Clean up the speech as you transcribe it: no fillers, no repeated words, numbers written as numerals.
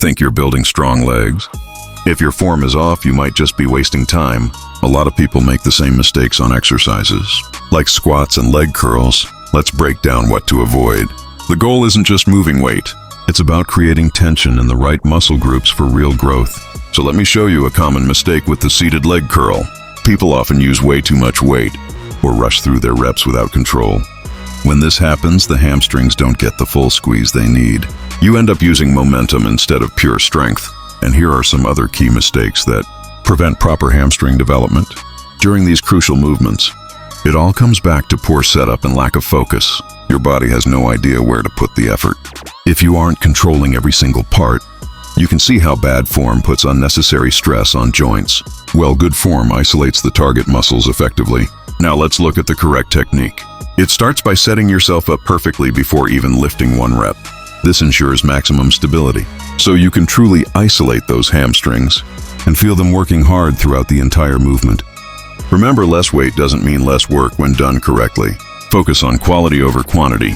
Think you're building strong legs? If your form is off, you might just be wasting time. A lot of people make the same mistakes on exercises. Like squats and leg curls, let's break down what to avoid. The goal isn't just moving weight. It's about creating tension in the right muscle groups for real growth. So let me show you a common mistake with the seated leg curl. People often use way too much weight or rush through their reps without control. When this happens, the hamstrings don't get the full squeeze they need. You end up using momentum instead of pure strength. And here are some other key mistakes that prevent proper hamstring development. During these crucial movements, it all comes back to poor setup and lack of focus. Your body has no idea where to put the effort. If you aren't controlling every single part, you can see how bad form puts unnecessary stress on joints. Well, good form isolates the target muscles effectively. Now let's look at the correct technique. It starts by setting yourself up perfectly before even lifting one rep. This ensures maximum stability, so you can truly isolate those hamstrings and feel them working hard throughout the entire movement. Remember, less weight doesn't mean less work when done correctly. Focus on quality over quantity.